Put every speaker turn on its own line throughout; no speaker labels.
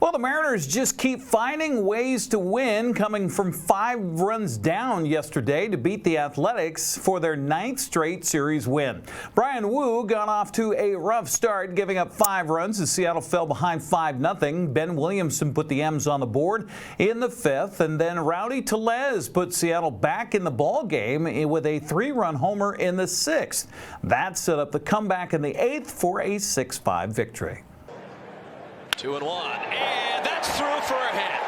Well, the Mariners just keep finding ways to win, coming from 5 runs down yesterday to beat the Athletics for their 9th straight series win. Brian Wu got off to a rough start, giving up 5 runs as Seattle fell behind 5-0. Ben Williamson put the M's on the board in the 5th, and then Rowdy Tellez put Seattle back in the ball game with a 3-run homer in the 6th. That set up the comeback in the 8th for a 6-5 victory.
2-1, and that's through for a hit.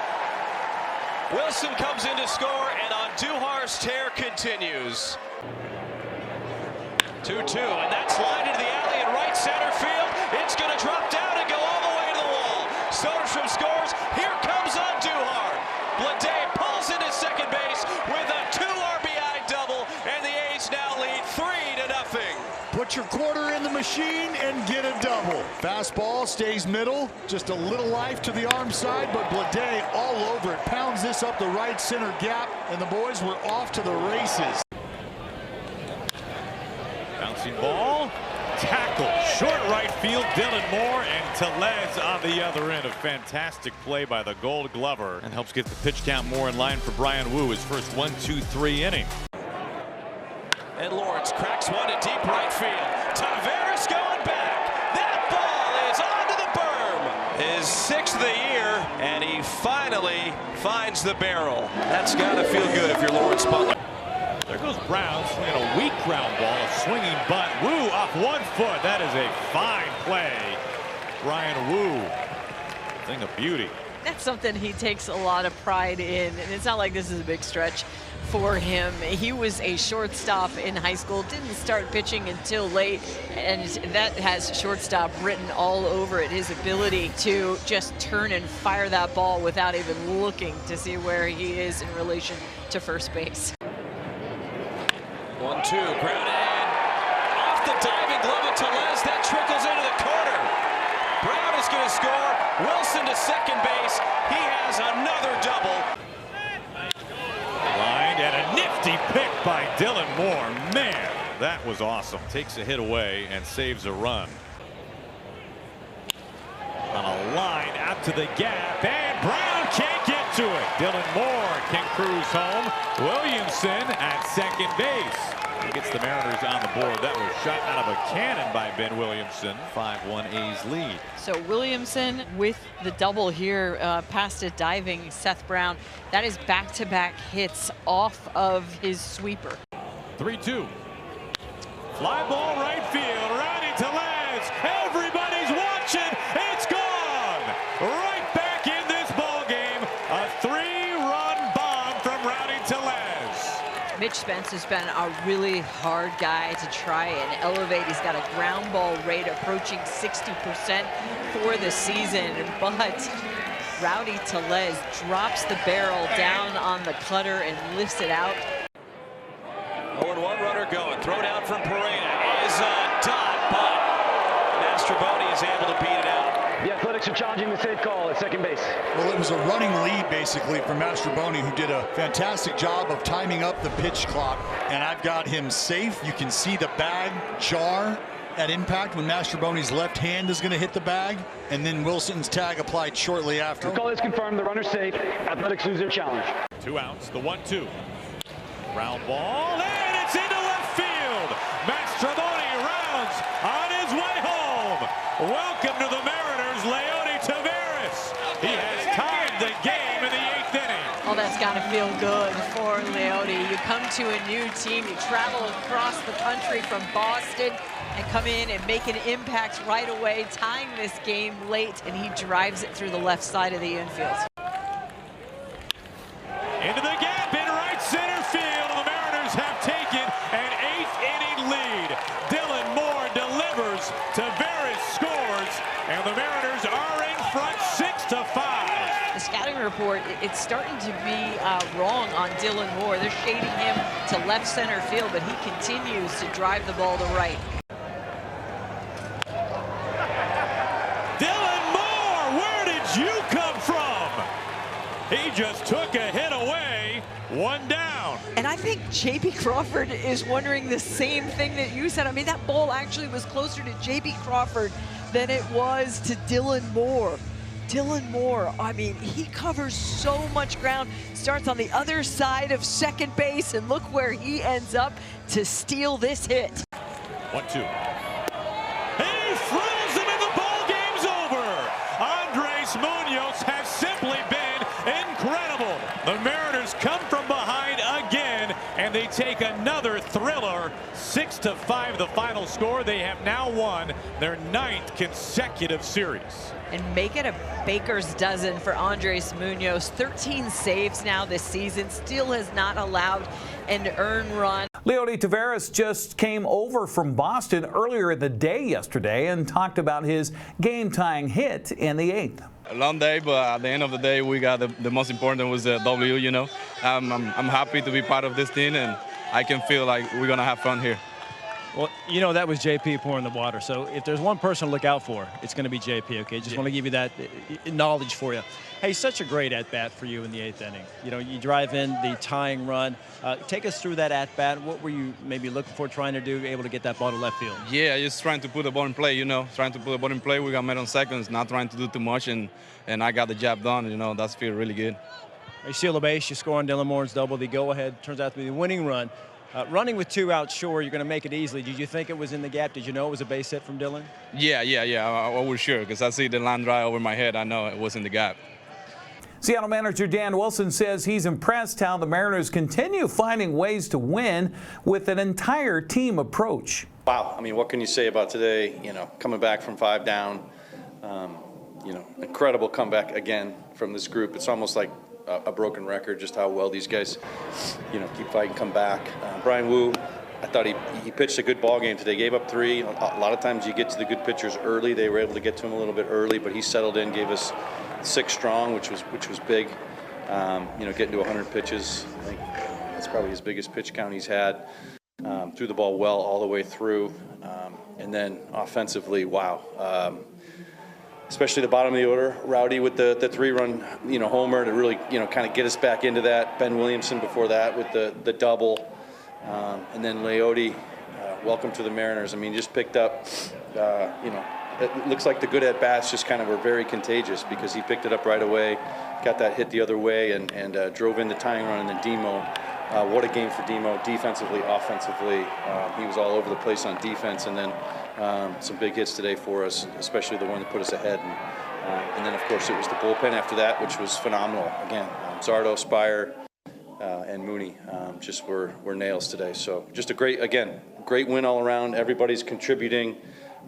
Wilson comes in to score, and Andujar's tear continues. 2-2, and that's lined into the alley in right center field. It's going to drop down and go all the way to the wall. Soderstrom scores. Here comes Andujar. Blade pulls into second base with a 2 RBI double, and the A's now lead 3-0.
Put your quarter in the machine and get a double. Fastball stays middle, just a little life to the arm side, but Blade all over it. Pounds this up the right center gap, and the boys were off to the races.
Bouncing ball, tackle, short right field, Dylan Moore, and Tellez on the other end. A fantastic play by the Gold Glover, and helps get the pitch count more in line for Brian Wu, his first 1-2-3 inning.
And Lawrence cracks one to deep right field. Taveras going back. That ball is onto the berm. His 6th of the year, and he finally finds the barrel. That's got to feel good if you're Lawrence Butler.
There goes Brown swinging a weak ground ball, a swinging bunt. Wu off 1 foot. That is a fine play. Brian Wu, thing of beauty.
That's something he takes a lot of pride in, and it's not like this is a big stretch for him. He was a shortstop in high school, didn't start pitching until late, and that has shortstop written all over it. His ability to just turn and fire that ball without even looking to see where he is in relation to first base.
1-2, grounded off the diving glove of Tellez. That trickles into the corner. Brown is going to score. Wilson to second base. He has another double.
Lined, and a nifty pick by Dylan Moore. Man, that was awesome. Takes a hit away and saves a run. On a line out to the gap, and Brown can't get to it. Dylan Moore can cruise home. Williamson at second base. He gets the Mariners on the board. That was shot out of a cannon by Ben Williamson. 5-1 A's lead.
So Williamson with the double here past a diving Seth Brown. That is back-to-back hits off of his sweeper.
3-2. Fly ball right field. Rowdy Tellez. Everybody's watching. It's gone. Right back in this ball game. A 3-run bomb from Rowdy Tellez.
Mitch Spence has been a really hard guy to try and elevate. He's got a ground ball rate approaching 60% for the season, but Rowdy Tellez drops the barrel down on the cutter and lifts it out.
0-1 runner going. Throw down from Perena is a dot, but Mastroboni is able to beat it out.
The Athletics are challenging the safe call at second base.
Well, it was a running lead basically for Mastroboni, who did a fantastic job of timing up the pitch clock, and I've got him safe. You can see the bag jar at impact when Mastroboni's left hand is going to hit the bag, and then Wilson's tag applied shortly after.
The call is confirmed. The runner's safe. Athletics lose their challenge.
2 outs, the 1-2. Ground ball, and it's into left field. Mastroboni rounds on his way home. Welcome to the Mariners, Leody Taveras. He has tied the game in the 8th inning.
Oh, that's got to feel good for Leody. You come to a new team, you travel across the country from Boston, and come in and make an impact right away, tying this game late, and he drives it through the left side of the infield.
Into the gap in right center field. The Mariners have taken an 8th inning lead. Dylan Moore delivers. Taveras scores, and the Mariners are in front 6-5.
The scouting report, it's starting to be wrong on Dylan Moore. They're shading him to left center field, but he continues to drive the ball to right.
Dylan Moore, where did you come from? He just took a hit away, 1 down.
And I think J.B. Crawford is wondering the same thing that you said. I mean, that ball actually was closer to J.B. Crawford than it was to Dylan Moore. Dylan Moore, I mean, he covers so much ground, starts on the other side of second base, and look where he ends up to steal this hit.
1-2. He frills him and the ball game's over. Andres Munoz has simply been incredible. The Mariners come from behind again, and they take another thriller. 6-5 the final score. They have now won their 9th consecutive series.
And make it a baker's dozen for Andres Munoz. 13 saves now this season, still has not allowed an earned run.
Leody Taveras just came over from Boston earlier in the day yesterday and talked about his game-tying hit in the 8th.
A long day, but at the end of the day, we got the most important was the W, you know. I'm happy to be part of this team, and I can feel like we're going to have fun here.
Well, you know, that was JP pouring the water. So if there's one person to look out for, it's going to be JP, okay? Just want to give you that knowledge for you. Hey, such a great at-bat for you in the 8th inning. You know, you drive in the tying run. Take us through that at-bat. What were you maybe looking for, trying to do, able to get that ball to left field?
Yeah, just trying to put the ball in play, you know. Trying to put the ball in play. We got met on seconds, not trying to do too much, and I got the job done, you know. That's feel really good.
You steal the base, you score on Dylan Moore's double. The go-ahead turns out to be the winning run. Running with 2 out, sure, you're going to make it easily. Did you think it was in the gap? Did you know it was a base hit from Dylan?
Yeah. I was sure because I see the line drive over my head. I know it was in the gap.
Seattle manager Dan Wilson says he's impressed how the Mariners continue finding ways to win with an entire team approach.
Wow, I mean, what can you say about today? You know, coming back from 5 down, you know, incredible comeback again from this group. It's almost like a broken record, just how well these guys, you know, keep fighting, come back. Brian Wu, I thought he pitched a good ball game today. Gave up 3. A lot of times you get to the good pitchers early. They were able to get to him a little bit early, but he settled in, gave us 6 strong, which was big. You know, getting to 100 pitches, I think that's probably his biggest pitch count he's had. Threw the ball well all the way through, and then offensively, wow. Especially the bottom of the order, Rowdy with the 3-run, you know, homer to really, you know, kind of get us back into that. Ben Williamson before that with the double, and then Leody, welcome to the Mariners. I mean, just picked up, you know, it looks like the good at bats just kind of were very contagious because he picked it up right away, got that hit the other way, and drove in the tying run, and then Demo. What a game for Demo, defensively, offensively. He was all over the place on defense, and then some big hits today for us, especially the one that put us ahead. And then, of course, it was the bullpen after that, which was phenomenal. Again, Zardo, Spire, and Mooney just were nails today. So just a great win all around. Everybody's contributing.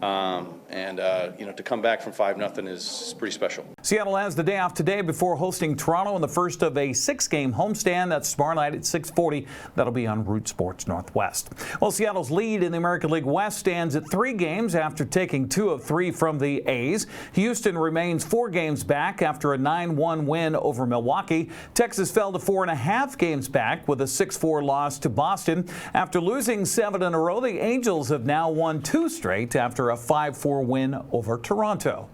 You know, to come back from 5-0 is pretty special.
Seattle has the day off today before hosting Toronto in the first of a 6-game homestand. That's tomorrow night at 6:40. That'll be on Root Sports Northwest. Well, Seattle's lead in the American League West stands at 3 games after taking 2 of 3 from the A's. Houston remains 4 games back after a 9-1 win over Milwaukee. Texas fell to 4.5 games back with a 6-4 loss to Boston. After losing 7 in a row, the Angels have now won 2 straight after a 5-4 win over Toronto.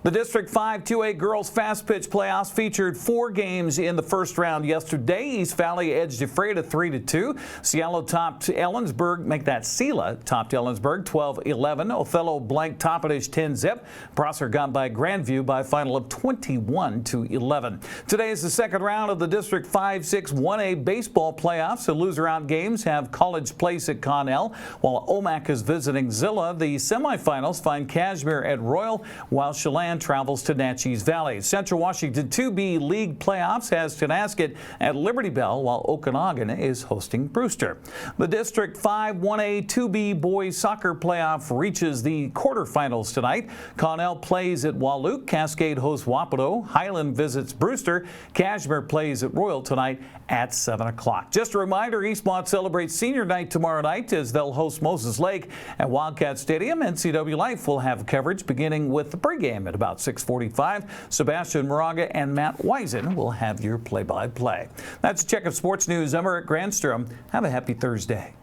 The District 5 2A girls fast pitch playoffs featured 4 games in the first round yesterday. East Valley edged Ephrata 3-2. Cielo topped Ellensburg, Sela topped Ellensburg 12-11. Othello blanked Toppenish 10-zip. Prosser got by Grandview by a final of 21-11. Today is the second round of the District 5-6 1A baseball playoffs. The loser-out games have College Place at Connell, while Omak is visiting Zilla. The semifinals find Cashmere at Royal, while Chelan travels to Natchez Valley. Central Washington 2B League playoffs has Tonasket at Liberty Bell, while Okanagan is hosting Brewster. The District 5 1A 2B boys soccer playoff reaches the quarterfinals tonight. Connell plays at Walook, Cascade hosts Wapato, Highland visits Brewster, Cashmere plays at Royal tonight at 7 o'clock. Just a reminder, Eastmont celebrates senior night tomorrow night as they'll host Moses Lake at Wildcat Stadium. NCWLIFE will have coverage beginning with the pregame at about 6:45. Sebastian Moraga and Matt Wiesen will have your play-by-play. That's a check of sports news. I'm Eric Granstrom. Have a happy Thursday.